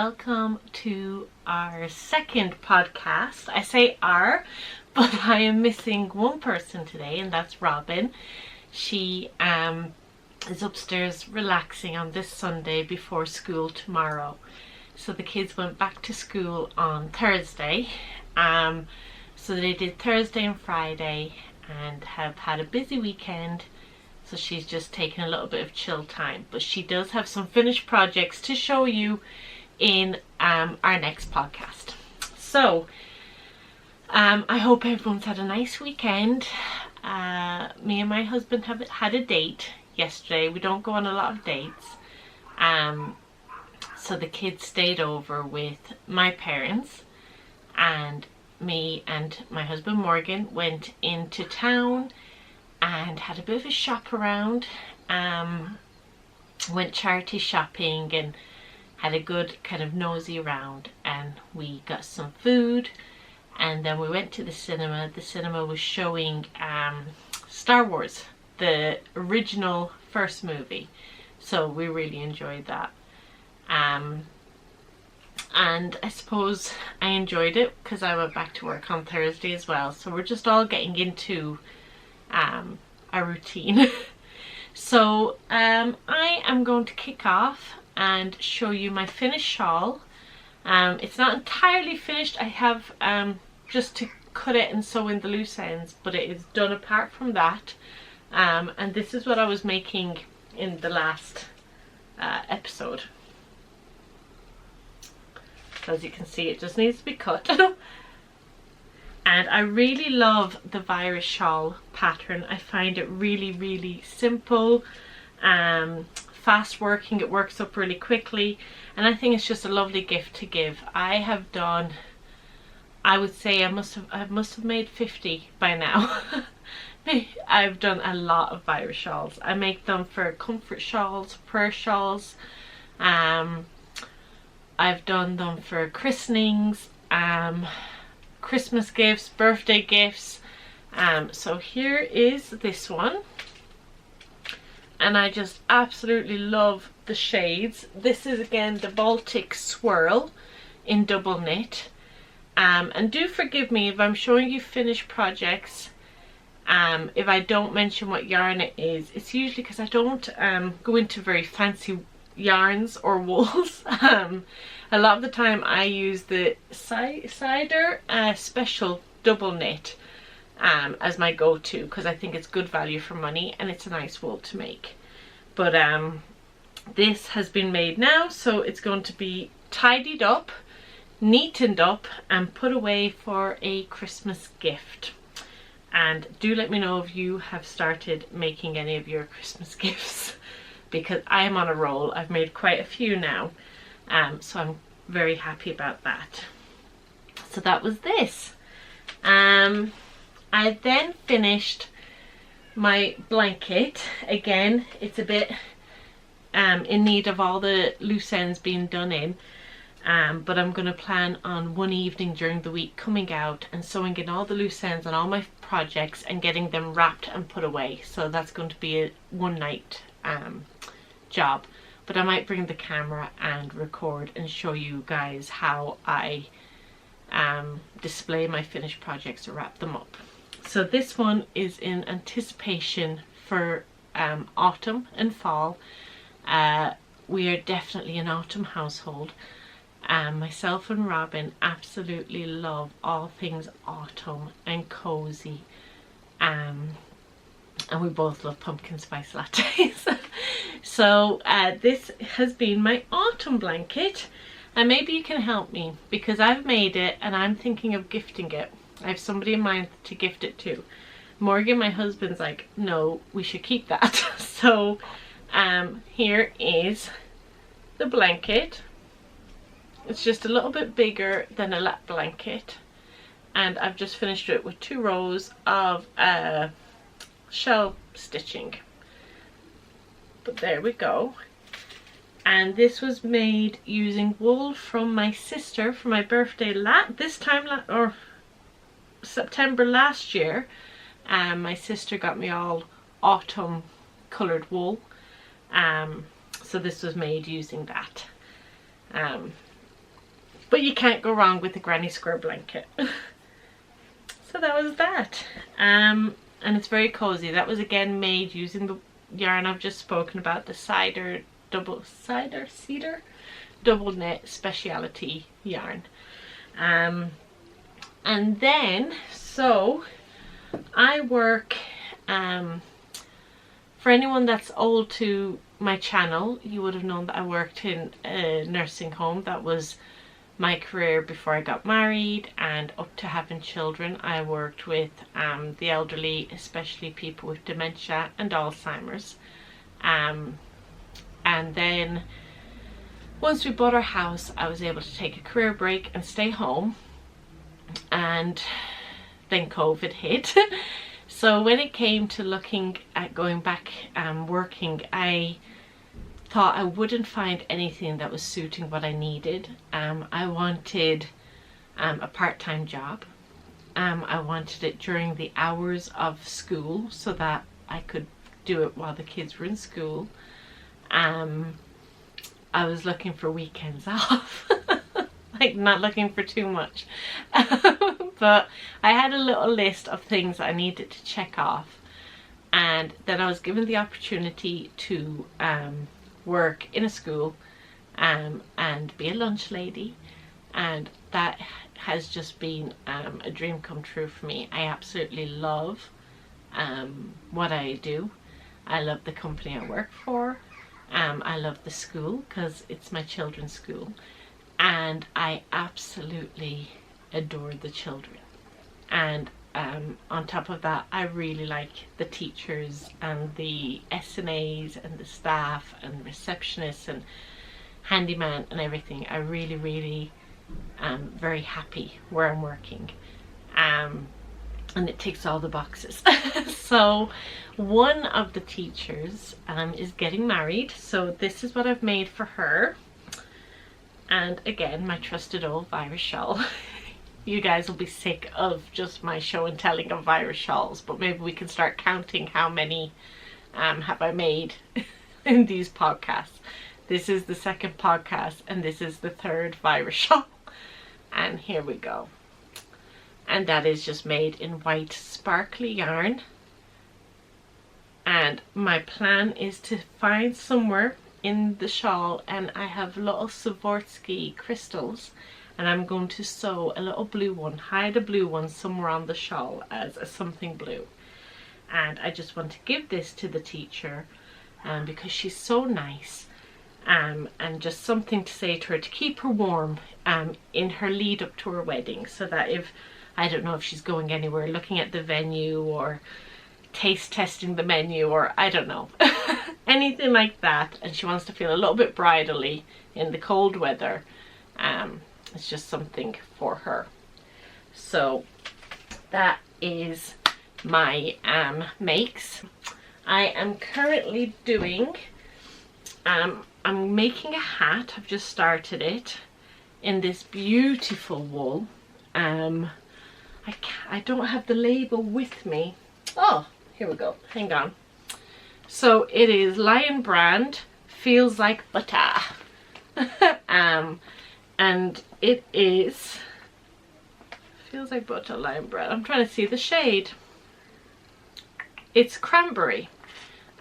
welcome to our second podcast. I say our, but I am missing one person today, and that's Robin. She is upstairs relaxing on this Sunday before school tomorrow. So the kids went back to school on Thursday. So they did Thursday and Friday and have had a busy weekend. So she's just taking a little bit of chill time. But she does have some finished projects to show you in our next podcast. So I hope everyone's had a nice weekend. Me and my husband have had a date yesterday. We don't go on a lot of dates. So the kids stayed over with my parents, and me and my husband Morgan went into town and had a bit of a shop around. Went charity shopping and had a good kind of nosy around, and we got some food, and then we went to the cinema. The cinema was showing Star Wars, the original first movie, so we really enjoyed that. And I suppose I enjoyed it because I went back to work on Thursday as well, so we're just all getting into our routine. So I am going to kick off and show you my finished shawl. It's not entirely finished. I have just to cut it and sew in the loose ends, but it is done apart from that. And this is what I was making in the last episode. So as you can see, it just needs to be cut. And I really love the virus shawl pattern. I find it really simple, fast working. It works up really quickly, and I think it's just a lovely gift to give. I have done, I would say I must have made 50 by now. I've done a lot of virus shawls. I make them for comfort shawls, prayer shawls. I've done them for christenings, Christmas gifts, birthday gifts. So here is this one, and I just absolutely love the shades. This is again the Baltic Swirl in double knit. And do forgive me if I'm showing you finished projects. If I don't mention what yarn it is, it's usually because I don't go into very fancy yarns or wools. A lot of the time I use the Cider Special double knit as my go-to, because I think it's good value for money and it's a nice wool to make. But this has been made now, so it's going to be tidied up, neatened up, and put away for a Christmas gift. And do let me know if you have started making any of your Christmas gifts, because I am on a roll. I've made quite a few now, so I'm very happy about that. So that was this. I then finished my blanket. Again, it's a bit in need of all the loose ends being done in, but I'm going to plan on one evening during the week coming out and sewing in all the loose ends on all my projects and getting them wrapped and put away. So that's going to be a one night job, but I might bring the camera and record and show you guys how I display my finished projects or wrap them up. So this one is in anticipation for autumn and fall. We are definitely an autumn household. Myself and Robin absolutely love all things autumn and cozy. And we both love pumpkin spice lattes. So this has been my autumn blanket, and maybe you can help me because I've made it and I'm thinking of gifting it. I have somebody in mind to gift it to. Morgan, my husband's like, no, we should keep that. So here is the blanket. It's just a little bit bigger than a lap blanket, and I've just finished it with 2 rows of shell stitching. But there we go. And this was made using wool from my sister for my birthday September last year. My sister got me all autumn coloured wool, so this was made using that. But you can't go wrong with the granny square blanket. So that was that. And it's very cozy. That was again made using the yarn I've just spoken about, the cedar double knit speciality yarn. And then, so I work, for anyone that's old to my channel, you would have known that I worked in a nursing home. That was my career before I got married, and up to having children. I worked with the elderly, especially people with dementia and Alzheimer's. And then once we bought our house, I was able to take a career break and stay home, and then COVID hit. So when it came to looking at going back working, I thought I wouldn't find anything that was suiting what I needed. I wanted a part-time job. I wanted it during the hours of school so that I could do it while the kids were in school. I was looking for weekends off. Like, not looking for too much. But I had a little list of things I needed to check off, and then I was given the opportunity to work in a school and be a lunch lady, and that has just been a dream come true for me. I absolutely love what I do. I love the company I work for. I love the school because it's my children's school, and I absolutely adore the children. And on top of that, I really like the teachers and the SNAs and the staff and the receptionists and handyman and everything. I really am very happy where I'm working, and it ticks all the boxes. So one of the teachers is getting married, so this is what I've made for her. And again, my trusted old virus shawl. You guys will be sick of just my show and telling of virus shawls, but maybe we can start counting how many have I made in these podcasts. This is the second podcast, and this is the third virus shawl. And here we go. And that is just made in white sparkly yarn. And my plan is to find somewhere in the shawl, and I have little Swarovski crystals, and I'm going to sew a little blue one, hide a blue one somewhere on the shawl as a something blue. And I just want to give this to the teacher because she's so nice, and just something to say to her to keep her warm in her lead up to her wedding, so that if, I don't know if she's going anywhere, looking at the venue or taste testing the menu, or I don't know, anything like that, and she wants to feel a little bit bridally in the cold weather, it's just something for her. So that is my makes. I am currently doing, I'm making a hat. I've just started it in this beautiful wool. I don't have the label with me. Oh, here we go, hang on. So it is Lion Brand, Feels Like Butter. And it is, feels like butter, Lion Brand. I'm trying to see the shade. It's cranberry.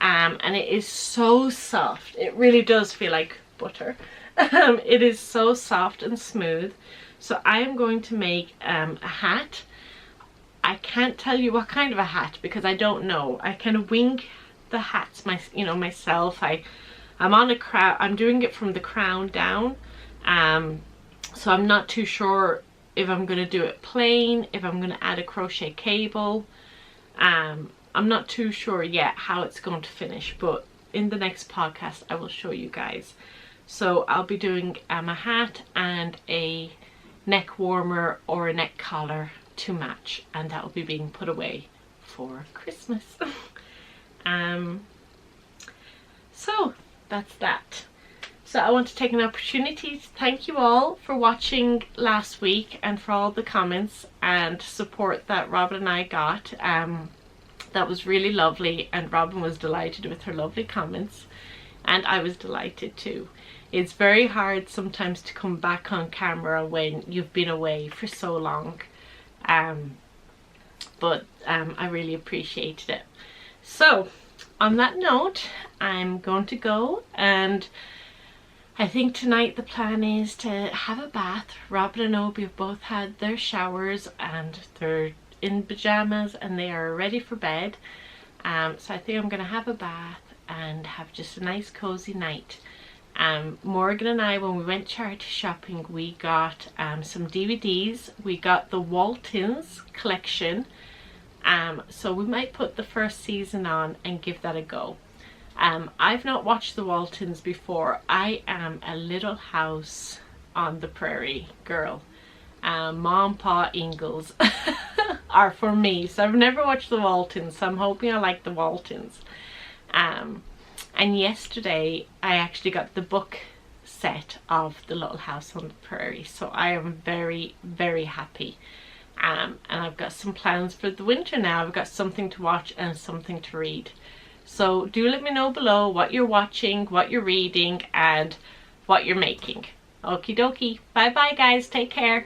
And it is so soft. It really does feel like butter. It is so soft and smooth. So I am going to make a hat. I can't tell you what kind of a hat because I don't know. I kind of wing the hats myself. I'm on a crown. I'm doing it from the crown down. So I'm not too sure if I'm going to do it plain, if I'm going to add a crochet cable. I'm not too sure yet how it's going to finish, but in the next podcast I will show you guys. So I'll be doing a hat and a neck warmer or a neck collar to match, and that will be being put away for Christmas. So that's that. So I want to take an opportunity to thank you all for watching last week and for all the comments and support that Robin and I got. That was really lovely, and Robin was delighted with her lovely comments. and I was delighted too. It's very hard sometimes to come back on camera when you've been away for so long, but I really appreciated it. So on that note, I'm going to go, and I think tonight the plan is to have a bath. Robin and Obi have both had their showers and they're in pajamas and they are ready for bed. So I think I'm going to have a bath and have just a nice cozy night. Morgan and I, when we went charity shopping, we got some DVDs. We got the Waltons collection, so we might put the first season on and give that a go. I've not watched the Waltons before. I am a Little House on the Prairie girl. Mom, Pa, Ingalls are for me, so I've never watched the Waltons, so I'm hoping I like the Waltons. And yesterday I actually got the book set of the Little House on the Prairie, so I am very, very happy. And I've got some plans for the winter now. I've got something to watch and something to read. So do let me know below what you're watching, what you're reading, and what you're making. Okie dokie. Bye bye guys. Take care.